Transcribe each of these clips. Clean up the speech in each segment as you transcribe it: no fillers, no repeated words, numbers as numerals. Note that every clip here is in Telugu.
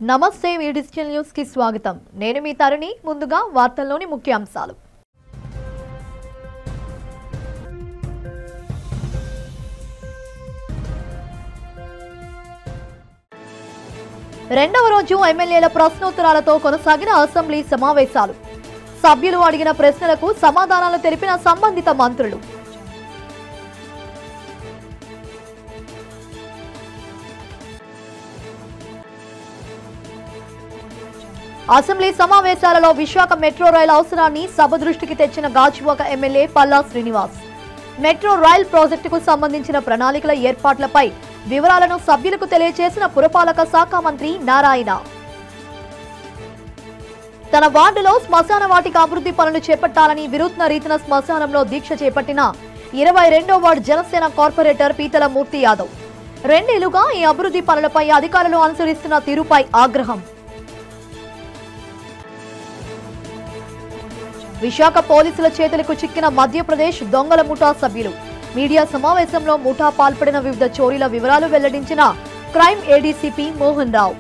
నమస్తే డిజిటల్ న్యూస్ కి స్వాగతం। నేను మీ తరుణి। ముందుగా వార్తల్లోని ముఖ్యాంశాలు। రెండవ రోజు ఎమ్మెల్యేల ప్రశ్నోత్తరాలతో కొనసాగిన అసెంబ్లీ సమావేశాలు। సభ్యులు అడిగిన ప్రశ్నలకు సమాధానాలు తెలిపిన సంబంధిత మంత్రులు। అసెంబ్లీ సమావేశాలలో విశాఖ మెట్రో రైలు అవసరాన్ని సభ దృష్టికి తెచ్చిన Gajuwaka MLA Palla Srinivas metro rail ప్రాజెక్టుకు సంబంధించిన ప్రణాళికల ఏర్పాట్లపై వివరాలను సభ్యులకు తెలియజేసిన పురపాలక శాఖ మంత్రి నారాయణ। తన వార్డులో శ్మశాన వాటిక అభివృద్ధి పనులు చేపట్టాలని వినూత్న రీతిన శ్మశానంలో దీక్ష చేపట్టిన 22వ వార్డు జనసేన కార్పొరేటర్ పీతల మూర్తి యాదవ్ 2 ఏళ్లుగా ఈ అభివృద్ధి పనులపై అధికారులు అనుసరిస్తున్న తీరుపై ఆగ్రహం। విశాఖ పోలీసుల చేతులకు చిక్కిన మధ్యప్రదేశ్ దొంగల ముఠా సభ్యులు। మీడియా సమావేశంలో ముఠా పాల్పడిన వివిధ చోరీల వివరాలు వెల్లడించిన క్రైమ్ ఏడీసీపీ మోహన్ రావు।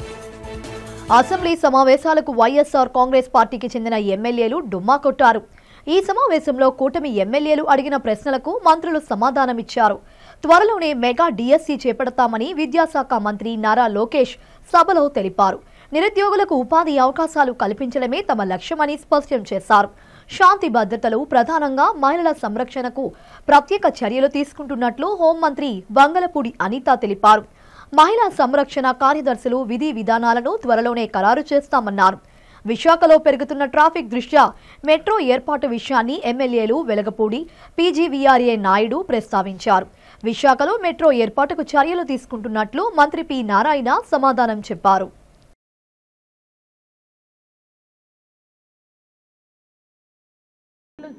అసెంబ్లీ సమావేశాలకు వైఎస్ఆర్ కాంగ్రెస్ పార్టీకి చెందిన ఎమ్మెల్యేలు డుమ్మా కొట్టారు। ఈ సమావేశంలో కూటమి ఎమ్మెల్యేలు అడిగిన ప్రశ్నలకు మంత్రులు సమాధానమిచ్చారు। త్వరలోనే మెగా డిఎస్సీ చేపడతామని విద్యాశాఖ మంత్రి నారా లోకేష్ సభలో తెలిపారు। నిరుద్యోగులకు ఉపాధి అవకాశాలు కల్పించడమే తమ లక్ష్యమని స్పష్టం చేశారు। శాంతి భద్రతలు ప్రధానంగా మహిళల సంరక్షణకు ప్రత్యేక చర్యలు తీసుకుంటున్నట్లు హోంమంత్రి బంగలపూడి అనిత తెలిపారు। మహిళా సంరక్షణ కార్యదర్శులు విధి విధానాలను త్వరలోనే ఖరారు చేస్తామన్నారు। విశాఖలో పెరుగుతున్న ట్రాఫిక్ దృష్ట్యా మెట్రో ఏర్పాటు విషయాన్ని ఎమ్మెల్యేలు వెలగపూడి పీజీవీఆర్ఏ నాయుడు ప్రస్తావించారు। విశాఖలో మెట్రో ఏర్పాటుకు చర్యలు తీసుకుంటున్నట్లు మంత్రి పి నారాయణ సమాధానం చెప్పారు।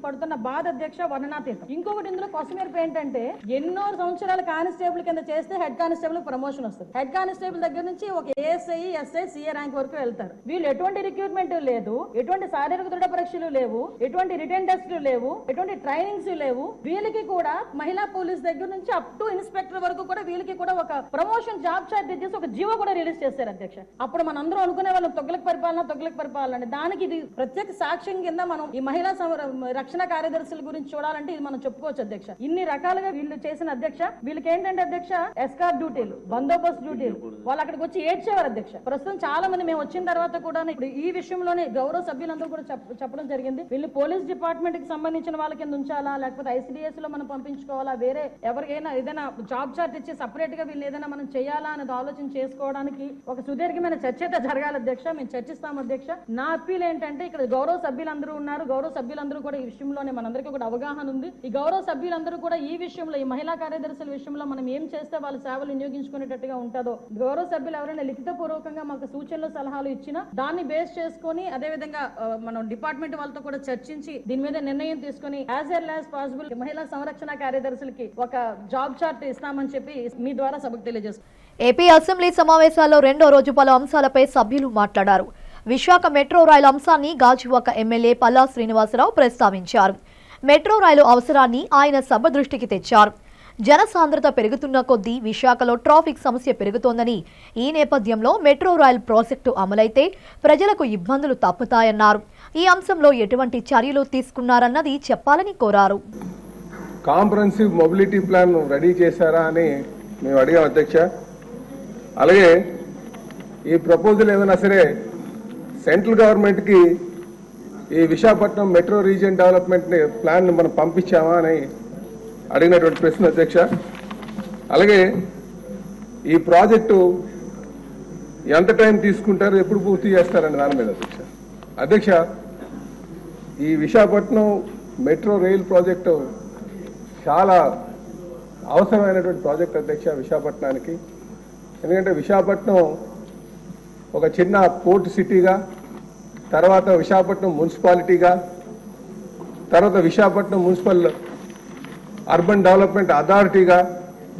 పడుతున్న బాధ అధ్యక్ష వర్ణనాతీతం। ఇంకొకటి ఇందులో కొసమేర్పు ఏంటంటే ఎన్నో సంవత్సరాల కానిస్టేబుల్ కింద చేస్తే హెడ్ కానిస్టేబుల్ ప్రమోషన్ వస్తుంది। హెడ్ కానిస్టేబుల్ దగ్గర నుంచి ఒక ఏఎస్ఐ ఎస్ఐ సిఏ ర్యాంక్ వరకు వెళ్తారు। వీళ్ళు ఎటువంటి రిక్రూట్మెంట్ లేదు, ఎటువంటి శారీరక దృఢ పరీక్షలు లేవు, ఎటువంటి రిటర్న్ టెస్టులు లేవు, ఎటువంటి ట్రైనింగ్స్ లేవు। వీళ్ళకి కూడా మహిళా పోలీస్ దగ్గర నుంచి అప్ టు ఇన్స్పెక్టర్ వరకు కూడా వీళ్ళకి కూడా ఒక ప్రమోషన్ జాబ్ చార్ట్ చేసి ఒక జీవో కూడా రిలీజ్ చేశారు అధ్యక్ష। అప్పుడు మనందరం అనుకునే వాళ్ళం తొగ్గులకు పరిపాలన దానికి ఇది ప్రత్యేక సాక్ష్యం కింద మనం ఈ మహిళా రక్షణ కార్యదర్శుల గురించి చూడాలంటే ఇది మనం చెప్పుకోవచ్చు అధ్యక్ష। ఇన్ని రకాలుగా వీళ్ళు చేసిన అధ్యక్ష వీళ్ళకి ఏంటంటే అధ్యక్ష ఎస్కార్ డ్యూటీలు, బందోబస్తు డ్యూటీలు, వాళ్ళు అక్కడికి వచ్చి ఏడ్చేవారు అధ్యక్ష। ప్రస్తుతం చాలా మంది మేము వచ్చిన తర్వాత కూడా ఇప్పుడు ఈ విషయంలోనే గౌరవ సభ్యులందరూ కూడా చెప్పడం జరిగింది। వీళ్ళు పోలీస్ డిపార్ట్మెంట్ కి సంబంధించిన వాళ్ళ కింద ఉంచాలా, లేకపోతే ఐసిడిఎస్ లో మనం పంపించుకోవాలా, వేరే ఎవరికైనా ఏదైనా జాబ్ చార్ట్ ఇచ్చి సపరేట్ గా వీళ్ళు ఏదైనా మనం చేయాలా అనేది ఆలోచన చేసుకోవడానికి ఒక సుదీర్ఘమైన చర్చ అయితే జరగాలి అధ్యక్ష। మేము చర్చిస్తాం అధ్యక్ష। నా అప్పీల్ ఏంటంటే ఇక్కడ గౌరవ సభ్యులందరూ ఉన్నారు, గౌరవ సభ్యులందరూ కూడా ఈ విషయంలోనే మనందరికీ కూడా అవగాహన ఉంది। ఈ గౌరవ సభ్యులందరూ కూడా ఈ విషయంలో ఈ మహిళా కార్యదర్శుల విషయంలో మనం ఏం చేస్తే వాళ్ళ సేవలు వినియోగించుకునేటట్టుగా ఉంటుందో గౌరవ సభ్యులు ఎవరైనా లిఖిత పూర్వకంగా మాకు సూచనలు సలహాలు ఇచ్చినా దాన్ని బేస్ చేసుకుని అదే విధంగా మనం డిపార్ట్మెంట్ వాళ్ళతో కూడా చర్చించి దీని మీద నిర్ణయం తీసుకుని యాజ్ ఎర్లీ యాజ్ పాసిబుల్ మహిళా సంరక్షణ కార్యదర్శులకి ఒక జాబ్ చార్ట్ ఇస్తామని చెప్పి మీ ద్వారా సభకు తెలియజేస్తాం। ఏపీ అసెంబ్లీ సమావేశాల్లో రెండో రోజు పలు అంశాలపై సభ్యులు మాట్లాడారు। విశాఖ మెట్రో రైలు అంశాన్ని గాజువాక ఎమ్మెల్యే పల్లా శ్రీనివాసరావు ప్రస్తావించారు। మెట్రో రైలు అవసరాన్ని ఆయన సభ దృష్టికి తెచ్చారు। జనసాంద్రత పెరుగుతున్న కొద్దీ విశాఖలో ట్రాఫిక్ సమస్య పెరుగుతోందని, ఈ నేపథ్యంలో మెట్రో రైలు ప్రాజెక్టు అమలైతే ప్రజలకు ఇబ్బందులు తప్పుతాయన్నారు। ఈ అంశంలో ఎటువంటి చర్యలు తీసుకున్నారన్నది చెప్పాలని కోరారు। కాంప్రహెన్సివ్ మొబిలిటీ ప్లాన్ రెడీ చేశారా అని మేము అడిగాం అధ్యక్ష। అలాగే ఈ ప్రపోజల్ ఏదైనా సరే సెంట్రల్ గవర్నమెంట్కి ఈ Visakhapatnam metro region development plan మనం పంపించామా అని అడిగినటువంటి ప్రశ్న అధ్యక్ష। అలాగే ఈ ప్రాజెక్టు ఎంత టైం తీసుకుంటారు, ఎప్పుడు పూర్తి చేస్తారని దాని మీద అధ్యక్ష ఈ విశాఖపట్నం మెట్రో రైల్ ప్రాజెక్టు చాలా అవసరమైనటువంటి ప్రాజెక్ట్ అధ్యక్ష విశాఖపట్నానికి। ఎందుకంటే విశాఖపట్నం ఒక చిన్న పోర్ట్ సిటీగా, తర్వాత విశాఖపట్నం మున్సిపాలిటీగా, తర్వాత విశాఖపట్నం మున్సిపల్ అర్బన్ డెవలప్మెంట్ అథారిటీగా,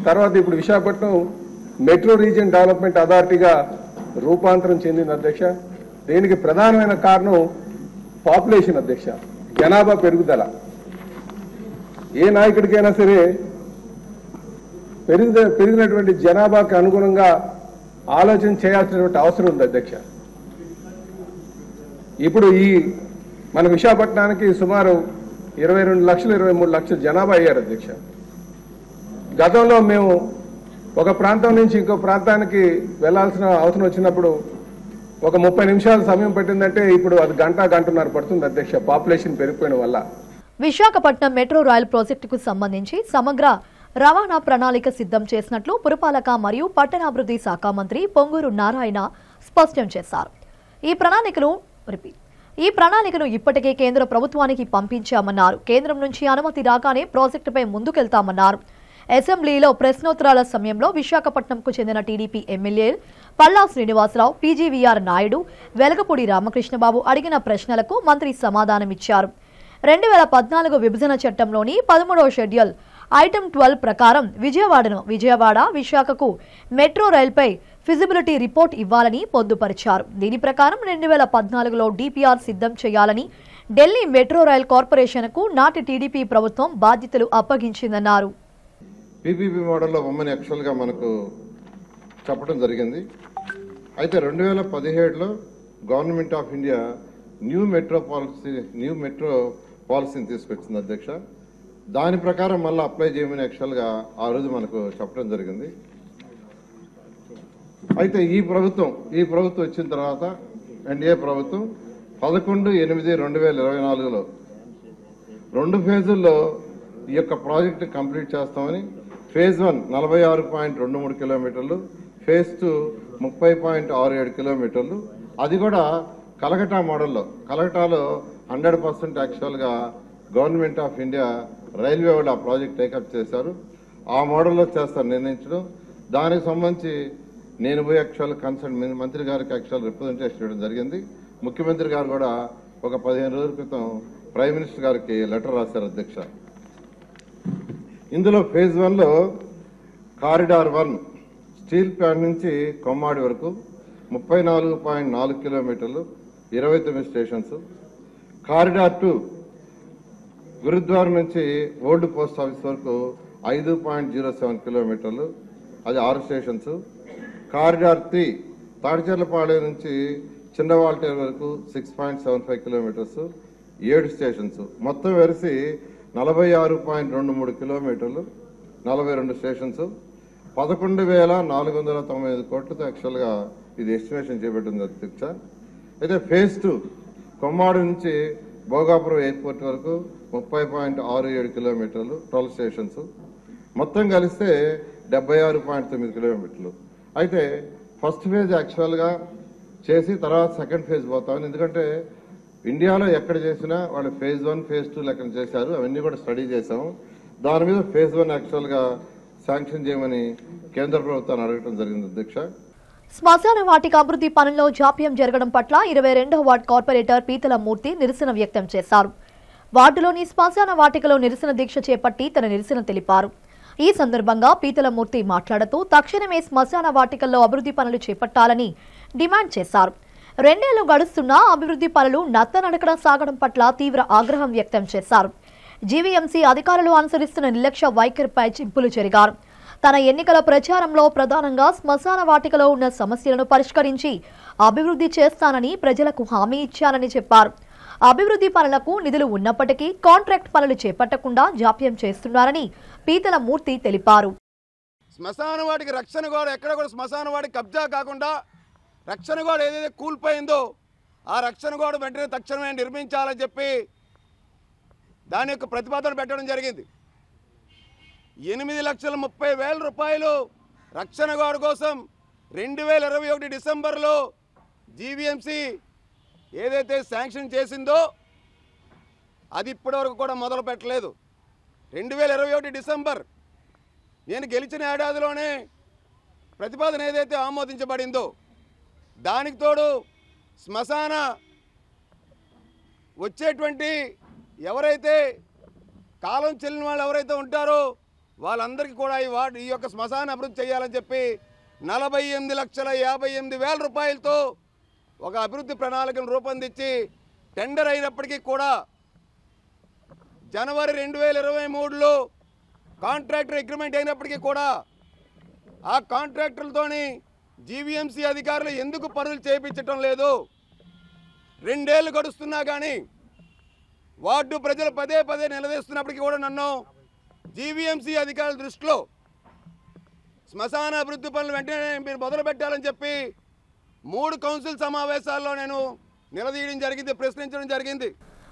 తర్వాత ఇప్పుడు విశాఖపట్నం మెట్రో రీజియన్ డెవలప్మెంట్ అథారిటీగా రూపాంతరం చెందింది అధ్యక్ష। దీనికి ప్రధానమైన కారణం పాపులేషన్ అధ్యక్ష, జనాభా పెరుగుదల। ఏ నాయకుడికైనా సరే పెరిగినటువంటి జనాభాకి అనుగుణంగా ఆలోచన చేయాల్సినటువంటి అవసరం ఉంది అధ్యక్ష। ఇప్పుడు మన విశాఖపట్నానికి సుమారు 22 లక్షలు 23 లక్షల జనాభా అయ్యారు అధ్యక్ష. గతంలో మేము ఒక ప్రాంతం నుంచి ఇంకో ప్రాంతానికి వెళ్లాల్సిన అవసరం వచ్చినప్పుడు ఒక 30 నిమిషాలు సమయం పట్టిందంటే ఇప్పుడు అది గంటన్నర పడుతుంది అధ్యక్ష, పాపులేషన్ పెరిగిపోయిన వల్ల. విశాఖపట్నం మెట్రో రైల్ ప్రాజెక్టుకు సంబంధించి సమగ్ర రవాణా ప్రణాళిక సిద్ధం చేసినట్లు పురపాలక మరియు పట్టణాభివృద్ధి శాఖ మంత్రి పొంగూరు నారాయణ స్పష్టం చేశారు. ఈ ప్రణాళికను ఇప్పటికే కేంద్ర ప్రభుత్వానికి పంపించామన్నారు. కేంద్రం నుంచి అనుమతి రాగానే ప్రాజెక్టుపై ముందుకెళ్తామన్నారు. అసెంబ్లీలో ప్రశ్నోత్తరాల సమయంలో విశాఖపట్నంకు చెందిన TDP MLA Palla Srinivasarao, PGVR Naidu, Velagapudi Ramakrishnababu అడిగిన ప్రశ్నలకు మంత్రి సమాధానమిచ్చారు. 2014 విభజన చట్టంలోని 13వ షెడ్యూల్ ఐటమ్ 12 ప్రకారం విజయవాడ విశాఖకు మెట్రో రైల్పై ఫిజిబిలిటీ రిపోర్ట్ ఇవ్వాలని పొందుపరిచారు. దీని ప్రకారం 2014లో డిపిఆర్ సిద్ధం చేయాలని ఢిల్లీ మెట్రో రైల్ కార్పొరేషన్కు నాటి టీడీపీ ప్రభుత్వం బాధ్యతలు అప్పగించిందన్నారు. పీపీపీ మోడల్లో బొమ్మని యాక్చువల్గా మనకు చెప్పడం జరిగింది. అయితే 2017లో government of India new metro పాలసీని తీసుకొచ్చింది అధ్యక్ష. దాని ప్రకారం మళ్ళీ అప్లై చేయమని యాక్చువల్గా ఆ రోజు మనకు చెప్పడం జరిగింది. అయితే ఈ ప్రభుత్వం వచ్చిన తర్వాత ఎన్డీఏ ప్రభుత్వం 11/8/2024లో 2 ఫేజుల్లో ఈ యొక్క ప్రాజెక్టు కంప్లీట్ చేస్తామని, ఫేజ్ 1 46.23 కిలోమీటర్లు, ఫేజ్ 2 30.67 కిలోమీటర్లు, అది కూడా కలకటా మోడల్లో. కలకటాలో 100% యాక్చువల్గా గవర్నమెంట్ ఆఫ్ ఇండియా రైల్వే వాళ్ళు ఆ ప్రాజెక్ట్ టేకప్ చేశారు. ఆ మోడల్లో చేస్తారు నిర్ణయించడం. దానికి సంబంధించి నేను పోయి యాక్చువల్ కన్సర్న్ మంత్రి గారికి యాక్చువల్ రిప్రజెంటేషన్ ఇవ్వడం జరిగింది. ముఖ్యమంత్రి గారు కూడా ఒక 15 రోజుల క్రితం ప్రైమ్ మినిస్టర్ గారికి లెటర్ రాశారు అధ్యక్ష. ఇందులో ఫేజ్ 1లో కారిడార్ 1 స్టీల్ ప్లాంట్ నుంచి కొమ్మాడి వరకు 34.4 కిలోమీటర్లు, 29 స్టేషన్స్. కారిడార్ 2 గురుద్వారం నుంచి ఓల్డ్ పోస్ట్ ఆఫీస్ వరకు 5.07 కిలోమీటర్లు, అది 6 స్టేషన్స్. కారిడార్ 3 తాడిచెర్లపాలెం నుంచి చిన్నవాల్టేరు వరకు 6.75 కిలోమీటర్స్, 7 స్టేషన్స్. మొత్తం వెలిసి 46.23 కిలోమీటర్లు, 42 స్టేషన్స్. 11,495 కోట్లతో యాక్చువల్గా ఇది ఎస్టిమేషన్ చేపట్టింది అధ్యక్ష. అయితే ఫేజ్ 2 కొమ్మాడి నుంచి భోగాపురం ఎయిర్పోర్ట్ వరకు 30.67 కిలోమీటర్లు, 12 స్టేషన్స్. మొత్తం కలిస్తే 76.9 కిలోమీటర్లు. అయితే ఫస్ట్ ఫేజ్ యాక్చువల్గా చేసి తర్వాత సెకండ్ ఫేజ్ పోతామని, ఎందుకంటే ఇండియాలో ఎక్కడ చేసినా వాళ్ళు ఫేజ్ 1 ఫేజ్ 2 లెక్కన చేశారు. అవన్నీ కూడా స్టడీ చేశాము. దాని మీద ఫేజ్ 1 యాక్చువల్గా శాంక్షన్ చేయమని కేంద్ర ప్రభుత్వాన్ని అడగడం జరిగింది అధ్యక్ష. శ్మశాన వాటిక అభివృద్ధి పనుల్లో జాప్యం జరగడం పట్ల 22వ వార్డు కార్పొరేటర్ పీతల మూర్తి నిరసన వ్యక్తం చేశారు. వార్డులోని శ్మశాన వాటికలో నిరసన దీక్ష చేపట్టి తన నిరసన తెలిపారు. ఈ సందర్భంగా పీతల మూర్తి మాట్లాడుతూ తక్షణమే శ్మశాన వాటికల్లో అభివృద్ధి పనులు చేపట్టాలని డిమాండ్ చేశారు. 2 ఏళ్లు గడుస్తున్నా అభివృద్ధి పనులు నత్తనడకన సాగడం పట్ల తీవ్ర ఆగ్రహం వ్యక్తం చేశారు. జీవీఎంసీ అధికారులు అనుసరిస్తున్న నిర్లక్ష్య వైఖరిపై చింపులు జరిగారు. తన ఎన్నికల ప్రచారంలో ప్రధానంగా శ్మశాన వాటికలో ఉన్న సమస్యలను పరిష్కరించి అభివృద్ధి చేస్తానని ప్రజలకు హామీ ఇచ్చారని చెప్పారు. అభివృద్ధి పనులకు నిధులు ఉన్నప్పటికీ కాంట్రాక్ట్ పనులు చేపట్టకుండా జాప్యం చేస్తున్నారని పీతల మూర్తి తెలిపారు. శ్మశాన వాటికి రక్షణ గోడ ఎక్కడ కూడా శ్మశాన వాటికి కబ్జా కాకుండా రక్షణ గోడ ఏదైతే కూలిపోయిందో ఆ రక్షణ గోడ వెంటనే తక్షణమే నిర్మించాలని చెప్పి దాని యొక్క ప్రతిపాదన పెట్టడం జరిగింది. 8,30,000 రూపాయలు రక్షణ గోడ కోసం 2021 డిసెంబర్లో జీవీఎంసీ ఏదైతే శాంక్షన్ చేసిందో అది ఇప్పటివరకు కూడా మొదలు పెట్టలేదు. 2021 డిసెంబర్ నేను గెలిచిన ఏడాదిలోనే ప్రతిపాదన ఏదైతే ఆమోదించబడిందో దానికి తోడు శ్మశాన వచ్చేటువంటి ఎవరైతే కాలం చెల్లిన వాళ్ళు ఎవరైతే ఉంటారో వాళ్ళందరికీ కూడా ఈ యొక్క శ్మశాన అభివృద్ధి చేయాలని చెప్పి 48,58,000 రూపాయలతో ఒక అభివృద్ధి ప్రణాళికను రూపొందించి టెండర్ అయినప్పటికీ కూడా జనవరి 2023లో కాంట్రాక్టర్ అగ్రిమెంట్ అయినప్పటికీ కూడా ఆ కాంట్రాక్టర్లతోని జీవీఎంసీ అధికారులు ఎందుకు పనులు చేయించటం లేదు? 2 ఏళ్ళు గడుస్తున్నా కానీ వార్డు ప్రజలు పదే పదే నిలదీస్తున్నప్పటికీ కూడా నన్ను జీవీఎంసీ అధికారుల దృష్టిలో శ్మశాన అభివృద్ధి పనులు వెంటనే మీరు మొదలు పెట్టాలని చెప్పి 3 కౌన్సిల్ సమావేశాల్లో నేను నిలదీయడం జరిగింది, ప్రశ్నించడం జరిగింది.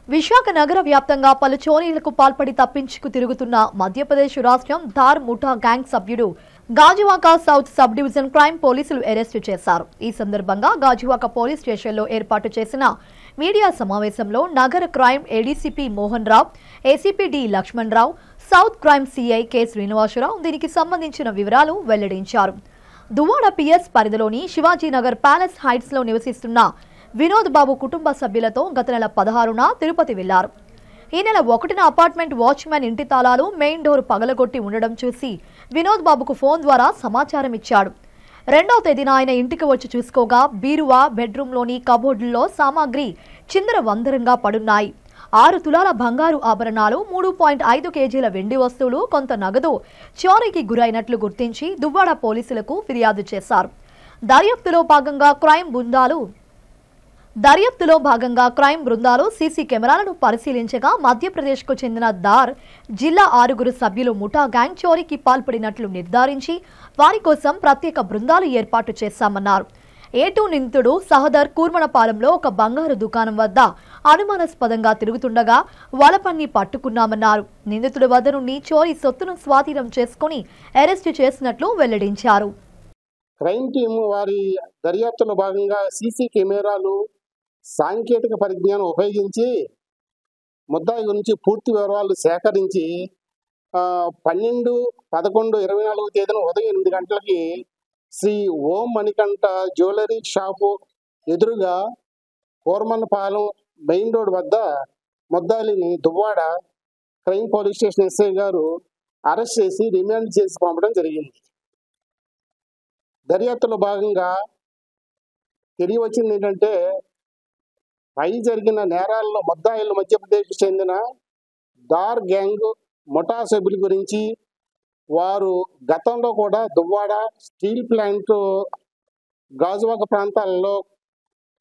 విశాఖ నగర వ్యాప్తంగా పలు చోరీలకు పాల్పడి తప్పించుకు తిరుగుతున్న మధ్యప్రదేశ్ రాష్ట్రం ధార్ ముఠా గ్యాంగ్ సభ్యుడు Gajuwaka south sub division crime పోలీసులు అరెస్టు చేశారు. ఈ సందర్భంగా గాజువాక పోలీస్ స్టేషన్లో ఏర్పాటు చేసిన మీడియా సమావేశంలో నగర crime ADCP Mohan Rao, ACP D Lakshman Rao, south crime CI K Srinivasarao దీనికి సంబంధించిన వివరాలు వెల్లడించారు. దువ్వాడ పిఎస్ పరిధిలోని శివాజీనగర్ ప్యాలెస్ హైట్స్ లో నివసిస్తున్న వినోద్ బాబు కుటుంబ సభ్యులతో గత నెల 16న తిరుపతి వెళ్లారు. ఈ నెల 1న అపార్ట్మెంట్ వాచ్మెన్ ఇంటి తాళాలు మెయిన్ డోర్ పగలగొట్టి ఉండడం చూసి వినోద్ బాబుకు ఫోన్ ద్వారా సమాచారం ఇచ్చాడు. 2వ తేదీన ఆయన ఇంటికి వచ్చి చూసుకోగా బీరువా, బెడ్రూమ్లోని కబోర్డుల్లో సామాగ్రి చిందరవందరంగా పడున్నాయి. 6 తులాల బంగారు ఆభరణాలు, 3.5 కేజీల వెండి వస్తువులు, కొంత నగదు చోరీకి గురైనట్లు గుర్తించి దువ్వాడ పోలీసులకు ఫిర్యాదు చేశారు. దర్యాప్తులో భాగంగా క్రైమ్ బృందాలు సీసీ కెమెరాలను పరిశీలించగా మధ్యప్రదేశ్కు చెందిన ధార్ జిల్లా 6 సభ్యులు ముఠా గ్యాంగ్ చోరీకి పాల్పడినట్లు నిర్ధారించి వారి కోసం ప్రత్యేక బృందాలు ఏర్పాటు చేశామన్నారు. ఏటూ నిందితుడు సహదర్ కూర్మనపాలెంలో ఒక బంగారు దుకాణం వద్ద అనుమానాస్పదంగా తిరుగుతుండగా వలపన్ని పట్టుకున్నామన్నారు. నిందితుడి వద్ద నుండి చోరీ సొత్తును స్వాధీనం చేసుకుని అరెస్టు చేసినట్లు వెల్లడించారు. క్రైమ్ టీమ్ వారి దర్యాప్తులో భాగంగా సీసీ కెమెరాలు, సాంకేతిక పరిజ్ఞానం ఉపయోగించి ముద్దాయి గురించి పూర్తి వివరాలు సేకరించి 12/11/24 తేదీన ఉదయం 8 గంటలకి శ్రీ ఓం మణికంఠ జ్యువెలరీ షాపు ఎదురుగా కోర్మన్నపాలెం మెయిన్ రోడ్ వద్ద ముద్దాయిని Duvvada crime police station SI గారు అరెస్ట్ చేసి రిమాండ్ చేసి పంపడం జరిగింది. దర్యాప్తులో భాగంగా తెలియవచ్చింది ఏంటంటే, పై జరిగిన నేరాల్లో ముద్దాయిలు మధ్యప్రదేశ్కు చెందిన ధార్ గ్యాంగ్ ముఠా సభ్యుల గురించి వారు గతంలో కూడా దువ్వాడ, స్టీల్ ప్లాంట్, గాజువాక ప్రాంతాలలో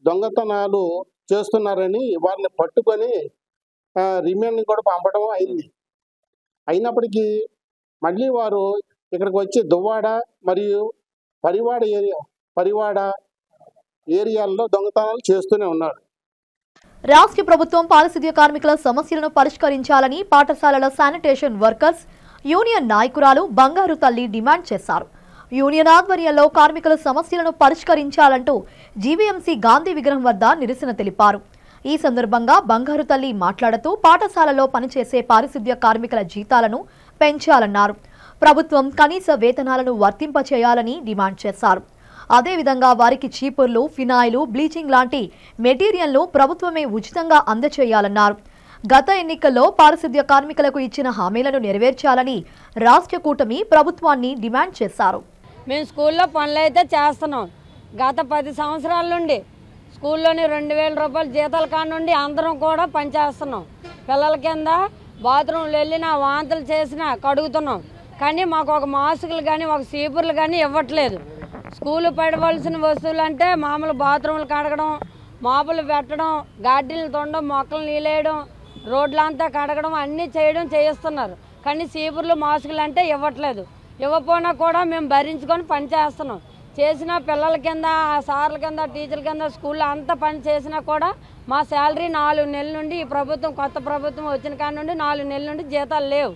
దొంగతనాలు చేస్తున్నారని వారిని పట్టుకొని రిమాండ్ కూడా పంపడం అయింది. అయినప్పటికీ మళ్ళీ వారు ఇక్కడికి వచ్చి దువ్వాడ మరియు పరివాడ ఏరియాల్లో దొంగతనాలు చేస్తూనే ఉన్నారు. రాష్ట్ర ప్రభుత్వం పారిశుద్ధ్య కార్మికుల సమస్యలను పరిష్కరించాలని పాఠశాలల శానిటేషన్ వర్కర్స్ యూనియన్ నాయకురాలు బంగారు తల్లి డిమాండ్ చేశారు. యూనియన్ ఆధ్వర్యంలో కార్మికుల సమస్యలను పరిష్కరించాలంటూ జీవీఎంసీ గాంధీ విగ్రహం వద్ద నిరసన తెలిపారు. ఈ సందర్భంగా బంగారు తల్లి మాట్లాడుతూ పాఠశాలలో పనిచేసే పారిశుద్ధ్య కార్మికుల జీతాలను పెంచాలన్నారు. ప్రభుత్వం కనీస వేతనాలను వర్తింపచేయాలని డిమాండ్ చేశారు. అదేవిధంగా వారికి చీపుర్లు, ఫినాయిలు, బ్లీచింగ్ లాంటి మెటీరియల్ను ప్రభుత్వమే ఉచితంగా అందచేయాలన్నారు. గత ఎన్నికల్లో పారిశుద్ధ్య కార్మికులకు ఇచ్చిన హామీలను నెరవేర్చాలని రాష్ట్ర కూటమి ప్రభుత్వాన్ని డిమాండ్ చేశారు. మేము స్కూల్లో పనులు అయితే చేస్తున్నాం. గత 10 సంవత్సరాల నుండి స్కూల్లోని 2000 రూపాయల జీతాల కాడ నుండి అందరం కూడా పనిచేస్తున్నాం. పిల్లల కింద బాత్రూమ్లు వెళ్ళినా, వాంతులు చేసినా కడుగుతున్నాం. కానీ మాకు ఒక మాస్కులు కానీ, ఒక సీపుర్లు కానీ ఇవ్వట్లేదు. స్కూలు పడవలసిన వస్తువులు అంటే మామూలు బాత్రూములు కడగడం, మాపులు పెట్టడం, గార్డెన్లు తొండడం, మొక్కలు నీళ్ళేయడం, రోడ్లంతా కడగడం అన్నీ చేయిస్తున్నారు. కానీ సీపుర్లు, మాస్కులు అంటే ఇవ్వట్లేదు. ఇవ్వకపోయినా కూడా మేము భరించుకొని పని చేస్తున్నాం. చేసిన పిల్లల కింద, సార్ల కింద, టీచర్ల కింద స్కూల్లో అంతా పని చేసినా కూడా మా శాలరీ 4 నెలల నుండి, ఈ ప్రభుత్వం కొత్త ప్రభుత్వం వచ్చిన కాడి నుండి 4 నెలల నుండి జీతాలు లేవు.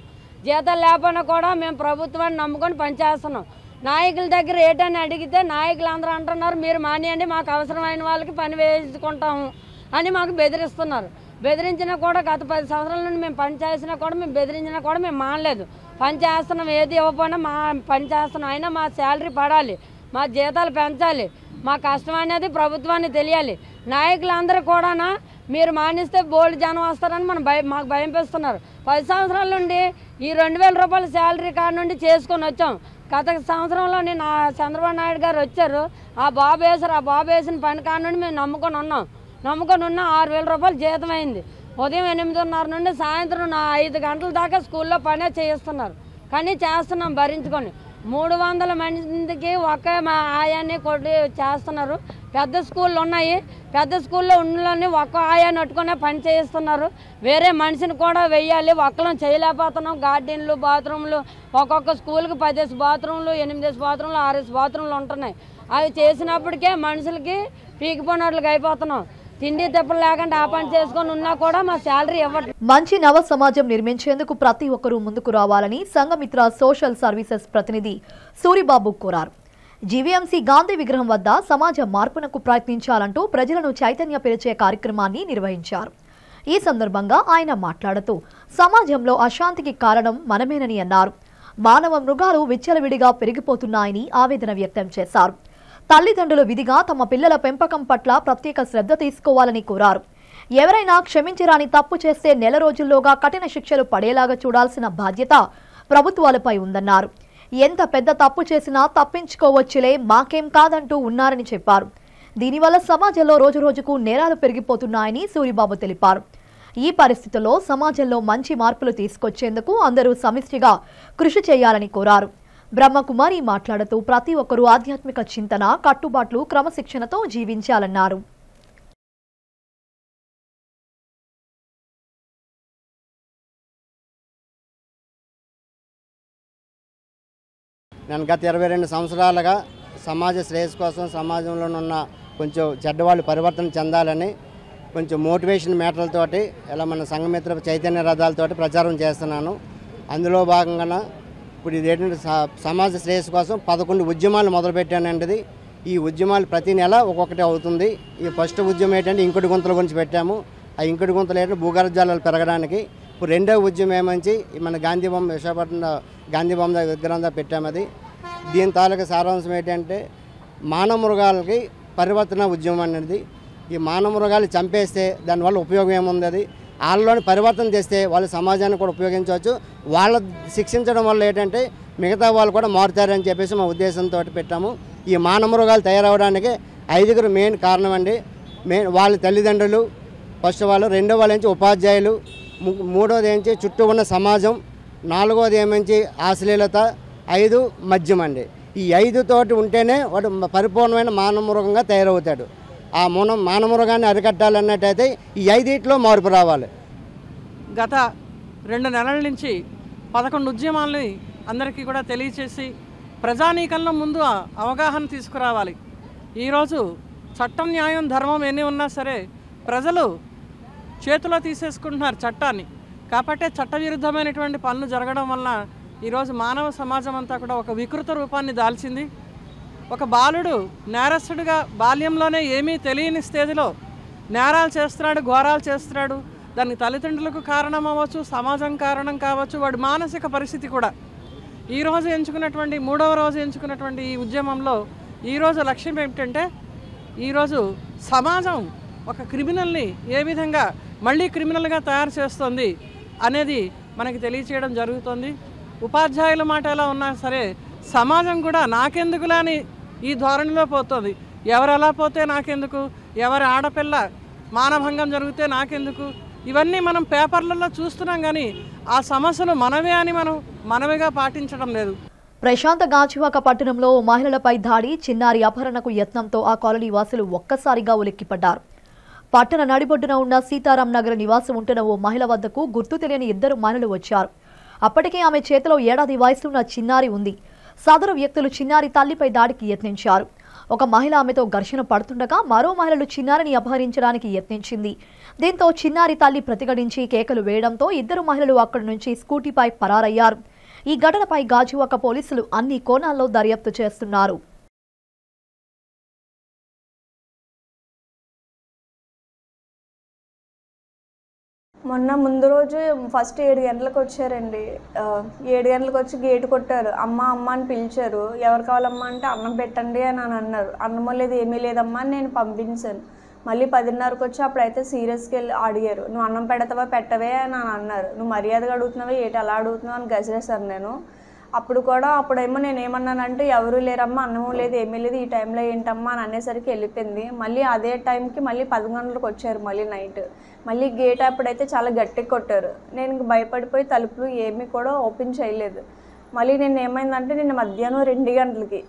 జీతాలు లేకపోయినా కూడా మేము ప్రభుత్వాన్ని నమ్ముకొని పనిచేస్తున్నాం. నాయకుల దగ్గర ఏటని అడిగితే నాయకులు అందరూ అంటున్నారు, మీరు మానేయండి, మాకు అవసరమైన వాళ్ళకి పని వేసుకుంటాము అని మాకు బెదిరిస్తున్నారు. బెదిరించినా కూడా గత 10 సంవత్సరాల నుండి మేము పని చేసినా కూడా, మేము బెదిరించినా కూడా మేము మానలేదు. పని చేస్తున్నాం, ఏది ఇవ్వకపోయినా పని చేస్తున్నాం. అయినా మా శాలరీ పడాలి, మా జీతాలు పెంచాలి, మా కష్టం అనేది ప్రభుత్వాన్ని తెలియాలి. నాయకులందరూ కూడా మీరు మానేస్తే బోల్డ్ జనం వస్తారని మాకు భయం పెస్తున్నారు. 10 సంవత్సరాల నుండి ఈ 2000 రూపాయల శాలరీ కాడ నుండి చేసుకొని వచ్చాం. గత సంవత్సరంలో చంద్రబాబు నాయుడు గారు వచ్చారు, ఆ బాబు వేసిన పని కాడ నుండి మేము నమ్ముకొని ఉన్న 6000 రూపాయలు జీతం అయింది. ఉదయం 8:30 నుండి సాయంత్రం 5 గంటల దాకా స్కూల్లో పనే చేయిస్తున్నారు. కానీ చేస్తున్నాం భరించుకొని. 300 మందికి ఒకే ఆయాన్ని కొట్టి చేస్తున్నారు. పెద్ద స్కూళ్ళు ఉన్నాయి, పెద్ద స్కూల్లో ఉన్నలోని ఒక్క ఆయా నట్టుకునే పని చేయిస్తున్నారు. వేరే మనిషిని కూడా వెయ్యాలి, ఒక్కలం చేయలేకపోతున్నాం. గార్డెన్లు, బాత్రూమ్లు, ఒక్కొక్క స్కూల్కి 10 బాత్రూమ్లు, 8 బాత్రూమ్లు, 6 బాత్రూమ్లు ఉంటున్నాయి. అవి చేసినప్పటికే మనుషులకి పీకిపోయినట్లుగా అయిపోతున్నాం. తిండి తిప్పలు లేకుండా ఆ పని చేసుకొని ఉన్నా కూడా మా శాలరీ ఇవ్వట్లేదు. మంచి నవ సమాజం నిర్మించేందుకు ప్రతి ఒక్కరూ ముందుకు రావాలని సంఘమిత్ర సోషల్ సర్వీసెస్ ప్రతినిధి సూరిబాబు కోరారు. జీవీఎంసీ గాంధీ విగ్రహం వద్ద సమాజ మార్పునకు ప్రయత్నించాలంటూ ప్రజలను చైతన్యపరిచే కార్యక్రమాన్ని నిర్వహించారు. ఈ సందర్భంగా ఆయన మాట్లాడుతూ సమాజంలో అశాంతికి కారణం మనమేనని అన్నారు. మానవ మృగాలు విచ్చలవిడిగా పెరిగిపోతున్నాయని ఆవేదన వ్యక్తం చేశారు. తల్లిదండ్రులు విధిగా తమ పిల్లల పెంపకం పట్ల ప్రత్యేక శ్రద్ధ తీసుకోవాలని కోరారు. ఎవరైనా క్షమించరాని తప్పు చేస్తే నెల రోజుల్లోగా కఠిన శిక్షలు పడేలాగా చూడాల్సిన బాధ్యత ప్రభుత్వాలపై ఉందన్నారు. ఎంత పెద్ద తప్పు చేసినా తప్పించుకోవచ్చులే, మాకేం కాదంటూ ఉన్నారని చెప్పారు. దీనివల్ల సమాజంలో రోజురోజుకు నేరాలు పెరిగిపోతున్నాయని సూరిబాబు తెలిపారు. ఈ పరిస్థితుల్లో సమాజంలో మంచి మార్పులు తీసుకొచ్చేందుకు అందరూ సమిష్టిగా కృషి చేయాలని కోరారు. బ్రహ్మకుమారి మాట్లాడుతూ ప్రతి ఒక్కరూ ఆధ్యాత్మిక చింతన, కట్టుబాట్లు, క్రమశిక్షణతో జీవించాలన్నారు. నేను గత 22 సంవత్సరాలుగా సమాజ శ్రేయస్సు కోసం సమాజంలోనున్న కొంచెం చెడ్డవాళ్ళు పరివర్తన చెందాలని కొంచెం మోటివేషన్ మేటర్లతోటి ఇలా మన సంఘమిత్ర చైతన్య రథాలతోటి ప్రచారం చేస్తున్నాను. అందులో భాగంగా ఇప్పుడు ఇదేంటంటే సమాజ శ్రేయస్సు కోసం 11 ఉద్యమాలు మొదలుపెట్టానండి. ఈ ఉద్యమాలు ప్రతి నెల ఒక్కొక్కటి అవుతుంది. ఈ ఫస్ట్ ఉద్యమం ఏంటంటే ఇంకుడు గుంతల గురించి పెట్టాము. ఆ ఇంకుడు గుంతలు ఏంటంటే భూగర్భజలాలు పెరగడానికి. ఇప్పుడు రెండో ఉద్యమం ఏమంచి మన గాంధీ బొమ్మ, విశాఖపట్నం గాంధీ బొమ్మ విగ్రహం పెట్టాము. అది దీని తాలూకా సారాంశం ఏంటంటే మానవ మృగాలకి పరివర్తన ఉద్యమం అనేది. ఈ మానవ మృగాలు చంపేస్తే దానివల్ల ఉపయోగం ఏముంది? అది వాళ్ళలోని పరివర్తన చేస్తే వాళ్ళు సమాజాన్ని కూడా ఉపయోగించవచ్చు. వాళ్ళ శిక్షించడం వల్ల ఏంటంటే మిగతా వాళ్ళు కూడా మారుతారని చెప్పేసి మా ఉద్దేశంతో పెట్టాము. ఈ మానవ మృగాలు తయారవడానికి 5 మెయిన్ కారణం అండి. వాళ్ళ తల్లిదండ్రులు ఫస్ట్ వాళ్ళు, రెండో వాళ్ళు ఏంచి ఉపాధ్యాయులు, మూడోది ఏంచి చుట్టూ ఉన్న సమాజం, నాలుగోది ఏమంచి అశ్లీలత, 5 మద్యం అండి. ఈ 5 తోటి ఉంటేనే వాడు పరిపూర్ణమైన మానవ మృగంగా తయారవుతాడు. ఆ మానవ మృగాన్ని అరికట్టాలన్నట్టయితే ఈ 5 మార్పు రావాలి. గత 2 నెలల నుంచి 11 ఉద్యమాలని అందరికీ కూడా తెలియచేసి ప్రజానీకంలో ముందు అవగాహన తీసుకురావాలి. ఈరోజు చట్టం, న్యాయం, ధర్మం ఎన్ని ఉన్నా సరే ప్రజలు చేతిలో తీసేసుకుంటున్నారు చట్టాన్ని. కాబట్టి చట్టవిరుద్ధమైనటువంటి పనులు జరగడం వల్ల ఈరోజు మానవ సమాజం అంతా కూడా ఒక వికృత రూపాన్ని దాల్చింది. ఒక బాలుడు నేరస్తుడిగా బాల్యంలోనే ఏమీ తెలియని స్థితిలో నేరాలు చేస్తున్నాడు, ఘోరాలు చేస్తున్నాడు. దానికి తల్లిదండ్రులకు కారణం అవ్వచ్చు, సమాజం కారణం కావచ్చు, వాడి మానసిక పరిస్థితి కూడా. ఈరోజు ఎంచుకున్నటువంటి 3వ రోజు ఎంచుకున్నటువంటి ఈ ఉద్యమంలో ఈరోజు లక్ష్యం ఏమిటంటే ఈరోజు సమాజం ఒక క్రిమినల్ని ఏ విధంగా మళ్ళీ క్రిమినల్గా తయారు చేస్తుంది అనేది మనకి తెలియచేయడం జరుగుతుంది. ఉపాధ్యాయుల మాట ఎలా ఉన్నా సరే సమాజం కూడా నాకెందుకులా అని ఈ ధోరణిలో పోతుంది. ఎవరు ఎలా పోతే నాకెందుకు, ఎవరి ఆడపిల్ల మానభంగం జరిగితే నాకెందుకు, ఇవన్నీ మనం పేపర్లలో చూస్తున్నాం. కానీ ఆ సమస్యలు మనవే అని మనవిగా పాటించడం లేదు. ప్రశాంత గాజువాక పట్టణంలో మహిళలపై దాడి, చిన్నారి అపహరణకు యత్నంతో ఆ కాలనీ వాసులు ఒక్కసారిగా ఉలిక్కిపడ్డారు. పట్టణ నడిబొడ్డున ఉన్న సీతారాం నగర్ నివాసం ఉంటున్న ఓ మహిళ వద్దకు గుర్తు తెలియని 2 మహిళలు వచ్చారు. అప్పటికే ఆమె చేతిలో 7 ఏళ్ల వయసున్న చిన్నారి ఉంది. సదరు వ్యక్తులు చిన్నారి తల్లిపై దాడికి యత్నించారు. ఒక మహిళ ఆమెతో ఘర్షణ పడుతుండగా మరో మహిళలు చిన్నారిని అపహరించడానికి యత్నించింది. దీంతో చిన్నారి తల్లి ప్రతిఘటించి కేకలు వేయడంతో 2 మహిళలు అక్కడి నుంచి స్కూటీపై పరారయ్యారు. ఈ ఘటనపై గాజువాక పోలీసులు అన్ని కోణాల్లో దర్యాప్తు చేస్తున్నారు. మొన్న ముందు రోజు ఫస్ట్ 7 గంటలకు వచ్చారండి. 7 గంటలకు వచ్చి గేటు కొట్టారు. అమ్మ అమ్మ అని పిలిచారు. ఎవరు కావాలమ్మా అంటే అన్నం పెట్టండి అని అన్నారు. అన్నమో లేదు, ఏమీ లేదమ్మా అని నేను పంపించాను. మళ్ళీ 10:30కు వచ్చి అప్పుడైతే సీరియస్కి వెళ్ళి అడిగారు, నువ్వు అన్నం పెడతావా పెట్టవే అని అన్నారు. నువ్వు మర్యాదగా అడుగుతున్నావా ఏంటి అలా అడుగుతున్నావు అని గసిరేశాను నేను. అప్పుడేమో నేను ఏమన్నానంటే ఎవరూ లేరమ్మా, అన్నమూ లేదు, ఏమీ లేదు, ఈ టైంలో ఏంటమ్మా అని అనేసరికి వెళ్ళిపోయింది. మళ్ళీ అదే టైంకి మళ్ళీ 10 గంటలకు వచ్చారు మళ్ళీ నైట్. మళ్ళీ గేట్ అప్పుడైతే చాలా గట్టిగా కొట్టారు. నేను ఇంక భయపడిపోయి తలుపులు ఏమీ కూడా ఓపెన్ చేయలేదు. మళ్ళీ నేను ఏమైందంటే నిన్న మధ్యాహ్నం 2 గంటలకి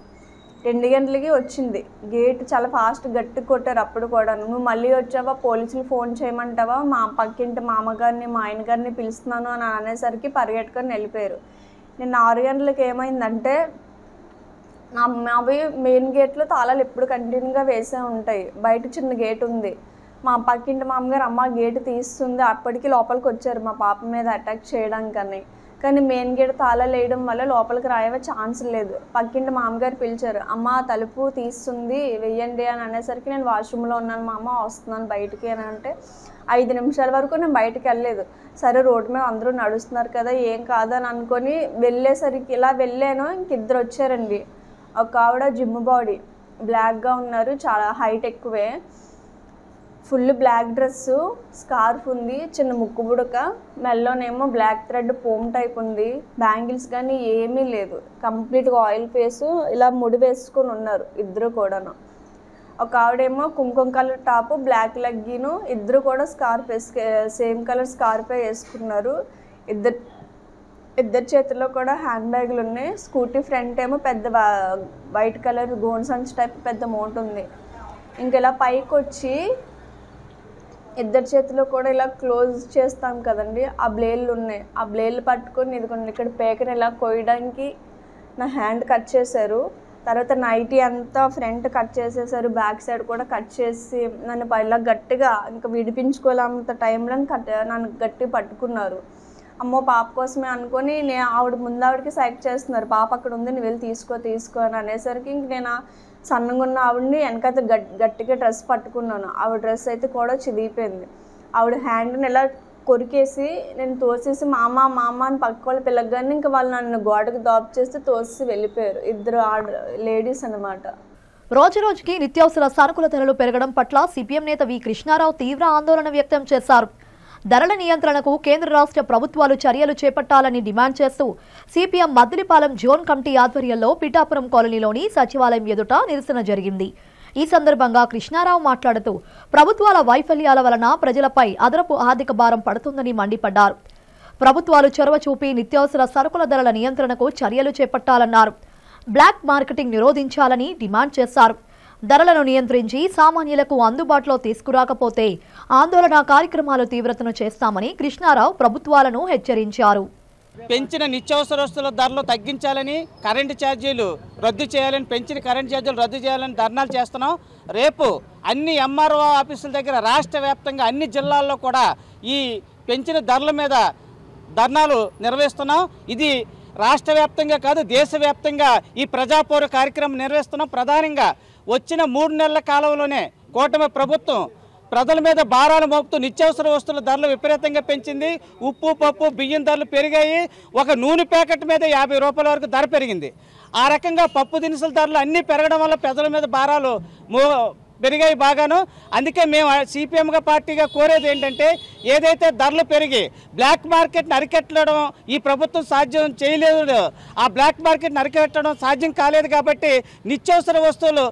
2 గంటలకి వచ్చింది. గేట్ చాలా ఫాస్ట్ గట్టి కొట్టారు. అప్పుడు కూడా నువ్వు మళ్ళీ వచ్చావా, పోలీసులు ఫోన్ చేయమంటావా, మా పక్కింటి మామగారిని మా ఆయన గారిని పిలుస్తున్నాను అని అనేసరికి పరిగెట్టుకొని వెళ్ళిపోయారు. నిన్న 6 గంటలకు ఏమైందంటే మావి మెయిన్ గేట్లో తాళాలు ఎప్పుడు కంటిన్యూగా వేసే ఉంటాయి. బయట చిన్న గేట్ ఉంది. మా పక్కింటి మామగారు అమ్మ గేటు తీస్తుంది, అప్పటికి లోపలికి వచ్చారు మా పాప మీద అటాక్ చేయడానికని. కానీ మెయిన్ గేట్ తాళాలు వేయడం వల్ల లోపలికి రాయవే ఛాన్స్ లేదు. పక్కింటి మామగారు పిలిచారు, అమ్మ తలుపు తీస్తుంది వెయ్యండి అని అనేసరికి నేను వాష్రూమ్లో ఉన్నాను మా అమ్మ వస్తున్నాను బయటికి అని అంటే 5 నిమిషాల వరకు నేను బయటకు వెళ్ళలేదు. సరే రోడ్డు మీద అందరూ నడుస్తున్నారు కదా ఏం కాదని అనుకొని వెళ్ళేసరికి ఇలా వెళ్ళాను. ఇంకిద్దరు వచ్చారండి. ఒక ఆవిడ జిమ్ బాడీ, బ్లాక్గా ఉన్నారు, చాలా హైట్ ఎక్కువే, ఫుల్ బ్లాక్ డ్రెస్సు, స్కార్ఫ్ ఉంది, చిన్న ముక్కు బుడక, మెల్లోనేమో బ్లాక్ థ్రెడ్ పోమ్ టైప్ ఉంది, బ్యాంగిల్స్ కానీ ఏమీ లేదు, కంప్లీట్గా ఆయిల్ ఫేసు, ఇలా ముడి వేసుకొని ఉన్నారు ఇద్దరు కూడాను. ఒక ఆవిడేమో కుంకుమ కలర్ టాపు, బ్లాక్ లెగ్గిను, ఇద్దరు కూడా స్కార్ఫ్ సేమ్ కలర్ స్కార్ఫే వేసుకున్నారు. ఇద్దరు చేతిలో కూడా హ్యాండ్ బ్యాగులు ఉన్నాయి. స్కూటీ ఫ్రంట్ ఏమో పెద్ద వైట్ కలర్ గోన్ సంచి టైప్ పెద్ద మోట్ ఉంది. ఇంక ఇలా పైకి వచ్చి ఇద్దరు చేతిలో కూడా ఇలా క్లోజ్ చేస్తాం కదండి, ఆ బ్లేడ్లు ఉన్నాయి. ఆ బ్లేడ్లు పట్టుకొని ఇదిగోండి ఇక్కడ పేకని ఇలా కోయడానికి నా హ్యాండ్ కట్ చేశారు. తర్వాత నైటీ అంతా ఫ్రంట్ కట్ చేసేసారు, బ్యాక్ సైడ్ కూడా కట్ చేసి నన్ను ఇలా గట్టిగా ఇంకా విడిపించుకోలేంత టైంలో నన్ను గట్టి పట్టుకున్నారు. అమ్మో పాప కోసమే అనుకొని నేను ఆవిడకి సైక్ చేస్తున్నారు, పాప అక్కడ ఉంది నువ్వు వెళ్ళి తీసుకో అని అనేసరికి ఇంక నేను సన్నగా ఉన్న ఆవిడని వెనకైతే గట్టిగా డ్రెస్ పట్టుకున్నాను. ఆవిడ డ్రెస్ అయితే కూడా చిరిగిపోయింది. ఆవిడ హ్యాండ్ని ఇలా కొరికేసి నేను తోసేసి మామ అని పక్క వాళ్ళు పిల్లగానే ఇంకా వాళ్ళు నన్ను గోడకు దాప్ చేస్తే తోసి వెళ్ళిపోయారు. ఇద్దరు లేడీస్ అన్నమాట. రోజురోజుకి నిత్యావసర సరుకుల ధరలు పెరగడం పట్ల సిపిఎం నేత వి కృష్ణారావు తీవ్ర ఆందోళన వ్యక్తం చేశారు. ధరల నియంత్రణకు కేంద్ర రాష్ట్ర ప్రభుత్వాలు చర్యలు చేపట్టాలని డిమాండ్ చేస్తూ సిపిఎం మద్దిలిపాలెం జోన్ కమిటీ ఆధ్వర్యంలో పిఠాపురం కాలనీలోని సచివాలయం ఎదుట నిరసన జరిగింది. ఈ సందర్భంగా కృష్ణారావు మాట్లాడుతూ ప్రభుత్వాల వైఫల్యాల వలన ప్రజలపై అదనపు ఆర్థిక భారం పడుతుందని మండిపడ్డారు. ప్రభుత్వాలు చొరవ చూపి నిత్యావసర సరుకుల ధరల నియంత్రణకు చర్యలు చేపట్టాలన్నారు. బ్లాక్ మార్కెటింగ్ నిరోధించాలని డిమాండ్ చేశారు. ధరలను నియంత్రించి సామాన్యులకు అందుబాటులో తీసుకురాకపోతే ఆందోళన కార్యక్రమాలు తీవ్రతను చేస్తామని కృష్ణారావు ప్రభుత్వాలను హెచ్చరించారు. పెంచిన నిత్యావసర వస్తువుల ధరలు తగ్గించాలని, కరెంటు ఛార్జీలు రద్దు చేయాలని, పెంచిన కరెంటు ఛార్జీలు రద్దు చేయాలని ధర్నాలు చేస్తున్నాం. రేపు అన్ని ఎంఆర్ఓ ఆఫీసుల దగ్గర రాష్ట్ర వ్యాప్తంగా అన్ని జిల్లాల్లో కూడా ఈ పెంచిన ధరల మీద ధర్నాలు నిర్వహిస్తున్నాం. ఇది రాష్ట్ర వ్యాప్తంగా కాదు దేశవ్యాప్తంగా ఈ ప్రజాపౌర కార్యక్రమం నిర్వహిస్తున్నాం. ప్రధానంగా వచ్చిన 3 నెలల కాలంలోనే కూటమి ప్రభుత్వం ప్రజల మీద భారాలు మోపుతూ నిత్యావసర వస్తువుల ధరలు విపరీతంగా పెంచింది. ఉప్పు పప్పు బియ్యం ధరలు పెరిగాయి. ఒక నూనె ప్యాకెట్ మీద 50 రూపాయల వరకు ధర పెరిగింది. ఆ రకంగా పప్పు దినుసుల ధరలు అన్నీ పెరగడం వల్ల ప్రజల మీద భారాలు పెరిగాయి బాగాను. అందుకే మేము సిపిఎంగా పార్టీగా కోరేది ఏంటంటే ఏదైతే ధరలు పెరిగి బ్లాక్ మార్కెట్ని అరికట్టడం ఈ ప్రభుత్వం సాధ్యం చేయలేదు, ఆ బ్లాక్ మార్కెట్ని అరికట్టడం సాధ్యం కాలేదు. కాబట్టి నిత్యావసర వస్తువులు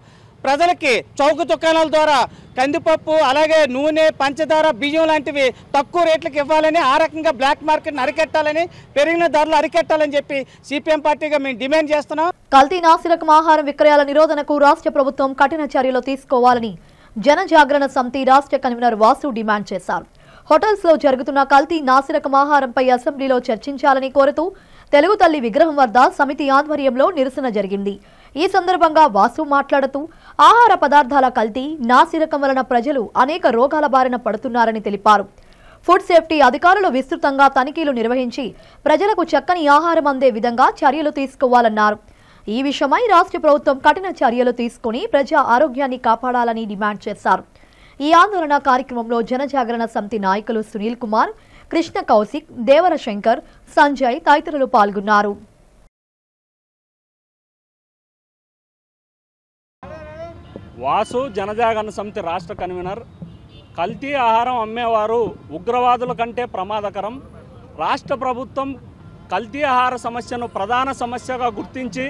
ప్రజలకి చౌక దుకాణాల ద్వారా కందిపప్పు, అలాగే నూనె, పంచదార, బియ్యం లాంటివి తక్కువ రేట్లకు ఇవ్వాలని, ఆ రకంగా బ్లాక్ మార్కెట్ని అరికట్టాలని, పెరిగిన ధరలు అరికట్టాలని చెప్పి సిపిఎం పార్టీగా మేము డిమాండ్ చేస్తున్నాం. కల్తీ నాసిరకం ఆహారం విక్రయాల నిరోధనకు రాష్ట్ర ప్రభుత్వం కఠిన చర్యలు తీసుకోవాలని జనజాగరణ సమితి రాష్ట్ర కన్వీనర్ వాసు డిమాండ్ చేశారు. హోటల్స్ లో జరుగుతున్న కల్తీ నాసిరకం ఆహారంపై అసెంబ్లీలో చర్చించాలని కోరుతూ తెలుగు తల్లి విగ్రహం వద్ద సమితి ఆధ్వర్యంలో నిరసన జరిగింది. ఈ సందర్భంగా వాసు మాట్లాడుతూ ఆహార పదార్థాల కల్తీ, నాసిరకం వలన ప్రజలు అనేక రోగాల బారిన పడుతున్నారని తెలిపారు. ఫుడ్ సేఫ్టీ అధికారులు విస్తృతంగా తనిఖీలు నిర్వహించి ప్రజలకు చక్కని ఆహారం అందే విధంగా చర్యలు తీసుకోవాలన్నారు. ఈ విషయమై రాష్ట్ర ప్రభుత్వం కఠిన చర్యలు తీసుకుని ప్రజా ఆరోగ్యాన్ని కాపాడాలని డిమాండ్ చేశారు. ఈ ఆందోళన కార్యక్రమంలో జనజాగరణ సమితి నాయకులు సునీల్ కుమార్, కృష్ణ కౌశిక్, దేవర శంకర్, సంజయ్ తదితరులు పాల్గొన్నారు. వాసు జనజాగరణ సమితి రాష్ట్ర కన్వీనర్. కల్తీ ఆహారం అమ్మేవారు ఉగ్రవాదుల కంటే ప్రమాదకరం. రాష్ట్ర ప్రభుత్వం కల్తీ ఆహార సమస్యను ప్రధాన సమస్యగా గుర్తించి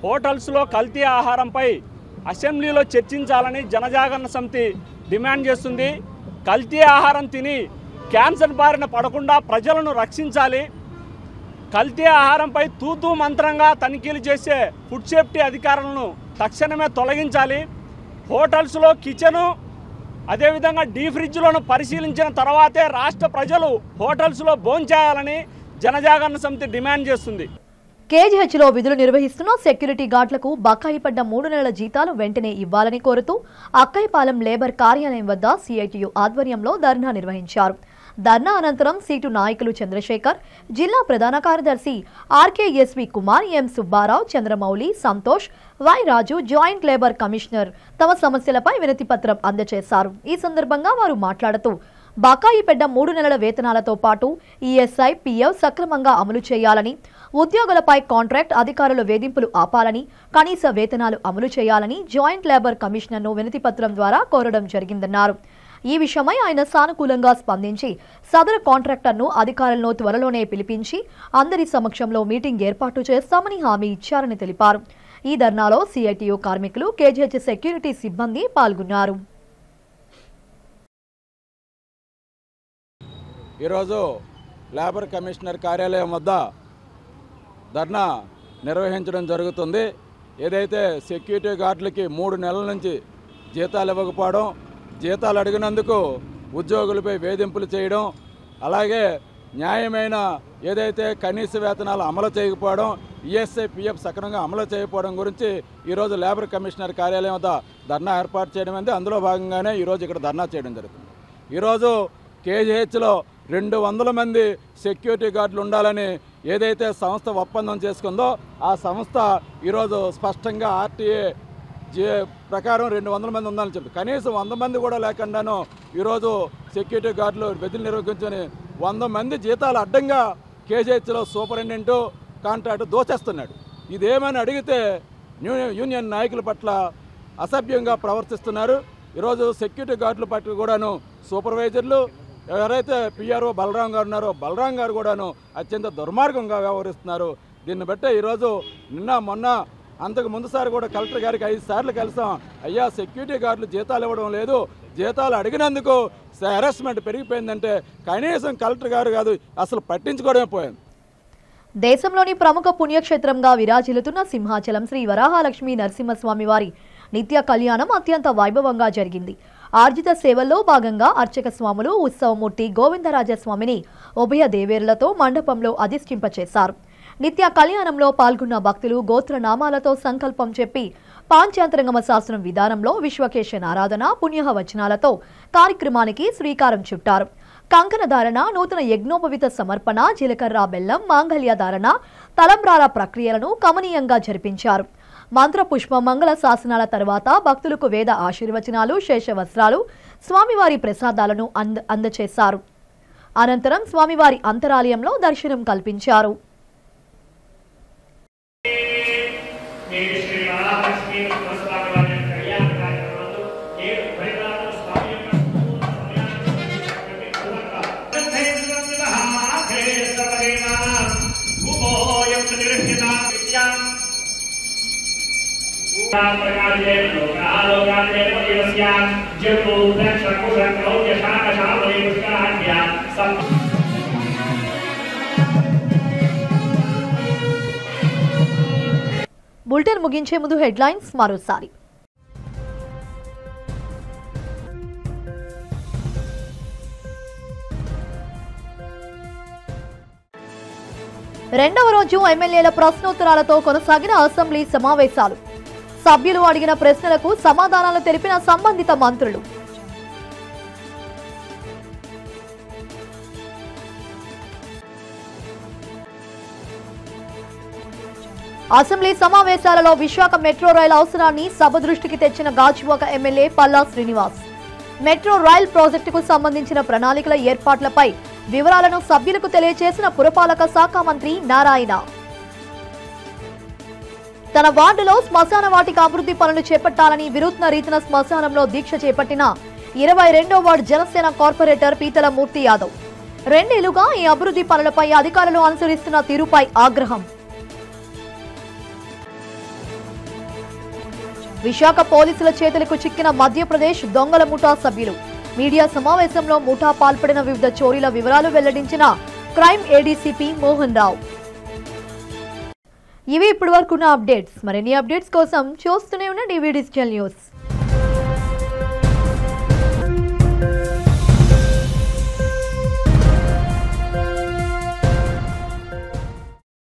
హోటల్స్లో కల్తీ ఆహారంపై అసెంబ్లీలో చర్చించాలని జనజాగరణ సమితి డిమాండ్ చేస్తుంది. కల్తీ ఆహారం తిని క్యాన్సర్ బారిన పడకుండా ప్రజలను రక్షించాలి. కల్తీ ఆహారంపై తూతూ మంత్రంగా తనిఖీలు చేసే ఫుడ్ సేఫ్టీ అధికారులను తక్షణమే తొలగించాలి. హోటల్స్లో కిచెను అదేవిధంగా డీ ఫ్రిడ్జ్లను పరిశీలించిన తర్వాతే రాష్ట్ర ప్రజలు హోటల్స్లో భోంచేయాలని జనజాగరణ సమితి డిమాండ్ చేస్తుంది. కేజీహెచ్లో విధులు నిర్వహిస్తున్న సెక్యూరిటీ గార్డులకు బకాయి పడ్డ 3 నెలల జీతాలు వెంటనే ఇవ్వాలని కోరుతూ అక్కైపాలెం లేబర్ కార్యాలయం వద్ద సిఐటియు ఆధ్వర్యంలో ధర్నా నిర్వహించారు. ధర్నా అనంతరం సీటు నాయకులు చంద్రశేఖర్, జిల్లా ప్రధాన కార్యదర్శి RKSV Kumar, M Subbarao, Chandramouli, Santosh, Y Raju, joint labour commissioner తమ సమస్యలపై వినతి పత్రం అందజేశారు. ఈ సందర్భంగా వారు మాట్లాడుతూ బకాయి పడ్డ 3 నెలల వేతనాలతో పాటు ఈఎస్ఐ, పిఎఫ్ సక్రమంగా అమలు చేయాలని, ఉద్యోగులపై కాంట్రాక్ట్ అధికారుల వేధింపులు ఆపాలని, కనీస వేతనాలు అమలు చేయాలని జాయింట్ లేబర్ కమిషనర్ను వినతి పత్రం ద్వారా కోరడం జరిగిందన్నారు. ఈ విషయమై ఆయన సానుకూలంగా స్పందించి సదరు కాంట్రాక్టర్ను అధికారులను త్వరలోనే పిలిపించి అందరి సమక్షంలో మీటింగ్ ఏర్పాటు చేస్తామని హామీ ఇచ్చారని తెలిపారు. ఈ ధర్నాలో సిఐటియు కార్మికులు, కేజీహెచ్ సెక్యూరిటీ సిబ్బంది పాల్గొన్నారు. ఈరోజు లేబర్ కమిషనర్ కార్యాలయం వద్ద ధర్నా నిర్వహించడం జరుగుతుంది. ఏదైతే సెక్యూరిటీ గార్డులకి 3 నెలల నుంచి జీతాలు ఇవ్వకపోవడం, జీతాలు అడిగినందుకు ఉద్యోగులపై వేధింపులు చేయడం, అలాగే న్యాయమైన ఏదైతే కనీస వేతనాలు అమలు చేయకపోవడం, ఈఎస్ఐ, పిఎఫ్ సక్రమంగా అమలు చేయకపోవడం గురించి ఈరోజు లేబర్ కమిషనర్ కార్యాలయం వద్ద ధర్నా ఏర్పాటు చేయడం అనేది అందులో భాగంగానే ఈరోజు ఇక్కడ ధర్నా చేయడం జరుగుతుంది. ఈరోజు కేజీహెచ్లో 200 మంది సెక్యూరిటీ గార్డులు ఉండాలని ఏదైతే సంస్థ ఒప్పందం చేసుకుందో ఆ సంస్థ ఈరోజు స్పష్టంగా ఆర్టీఏ ప్రకారం 200 మంది ఉండాలని చెప్తుంది. కనీసం 100 మంది కూడా లేకుండాను ఈరోజు సెక్యూరిటీ గార్డులు విధులు నిర్వహించుకొని 100 మంది జీతాలు అడ్డంగా కేజీహెచ్లో సూపరింటెండెంట్ కాంట్రాక్ట్ దోచేస్తున్నాడు. ఇదేమని అడిగితే యూనియన్ నాయకుల పట్ల అసభ్యంగా ప్రవర్తిస్తున్నారు. ఈరోజు సెక్యూరిటీ గార్డుల పట్ల కూడాను సూపర్వైజర్లు ఎవరైతే పిఆర్ఓ బలరాం గారు ఉన్నారో బలరాం గారు కూడాను అత్యంత దుర్మార్గంగా వ్యవహరిస్తున్నారు. దీన్ని బట్టే ఈరోజు మొన్న అంతకు ముందుసారి కూడా కలెక్టర్ గారికి 5 సార్లు కలిసాం. అయ్యా, సెక్యూరిటీ గార్డులు జీతాలు ఇవ్వడం లేదు, జీతాలు అడిగినందుకు హెరాస్మెంట్ పెరిగిపోయిందంటే కనీసం కలెక్టర్ గారు కాదు అసలు పట్టించుకోవడమే పోయింది. దేశంలోని ప్రముఖ పుణ్యక్షేత్రంగా విరాజిల్లుతున్న సింహాచలం శ్రీ వరాహలక్ష్మీ నరసింహస్వామి వారి నిత్య కళ్యాణం అత్యంత వైభవంగా జరిగింది. ఆర్జిత సేవల్లో భాగంగా అర్చక స్వాములు ఉత్సవమూర్తి గోవిందరాజస్వామిని ఉభయ దేవేరులతో మండపంలో అధిష్ఠింపచేశారు. నిత్య కళ్యాణంలో పాల్గొన్న భక్తులు గోత్రనామాలతో సంకల్పం చెప్పి పాంచాంతరంగమ శాస్త్రం విధానంలో విశ్వకేశన ఆరాధన, పుణ్యహ వచనాలతో కార్యక్రమానికి శ్రీకారం చుట్టారు. కంకణ ధారణ, నూతన యజ్ఞోపవిత సమర్పణ, జీలకర్ర బెల్లం, మాంగళ్య ధారణ, తలంబ్రాల ప్రక్రియలను కమనీయంగా జరిపించారు. మంత్ర పుష్ప మంగళ శాసనాల తర్వాత భక్తులకు వేద ఆశీర్వచనాలు, శేషవస్త్రాలు, స్వామివారి ప్రసాదాలను అందచేశారు. అనంతరం స్వామివారి అంతరాలయంలో దర్శనం కల్పించారు. బులెటిన్ ముగించే ముందు హెడ్లైన్స్ మరోసారి. రెండవ రోజు ఎమ్మెల్యేల ప్రశ్నోత్తరాలతో కొనసాగిన అసెంబ్లీ సమావేశాలు. సభ్యులు అడిగిన ప్రశ్నలకు సమాధానాలు తెలిపిన సంబంధిత మంత్రులు. అసెంబ్లీ సమావేశాలలో విశాఖ మెట్రో రైలు అవసరాన్ని సభ దృష్టికి తెచ్చిన Gajuwaka MLA Palla Srinivas. Metro rail ప్రాజెక్టుకు సంబంధించిన ప్రణాళికల ఏర్పాట్లపై వివరాలను సభ్యులకు తెలియజేసిన పురపాలక శాఖ మంత్రి నారాయణ. తన వార్డులో శ్మశాన వాటిక అభివృద్ధి పనులు చేపట్టాలని వినూత్న రీతిన శ్మశానంలో దీక్ష చేపట్టిన 22వ వార్డు జనసేన కార్పొరేటర్ పీతల మూర్తి యాదవ్. 2 ఏళ్లుగా ఈ అభివృద్ధి పనులపై అధికారులు అనుసరిస్తున్న తీరుపై ఆగ్రహం. విశాఖ పోలీసుల చేతులకు చిక్కిన మధ్యప్రదేశ్ దొంగల ముఠా సభ్యులు. మీడియా సమావేశంలో ముఠా పాల్పడిన వివిధ చోరీల వివరాలు వెల్లడించిన క్రైమ్ ఏడీసీపీ మోహన్ రావు. ఇవి ఇప్పటి వరకు ఉన్న అప్డేట్స్. మరిన్ని అప్డేట్స్ కోసం చూస్తూనే ఉన్న డివి డిజిటల్ న్యూస్.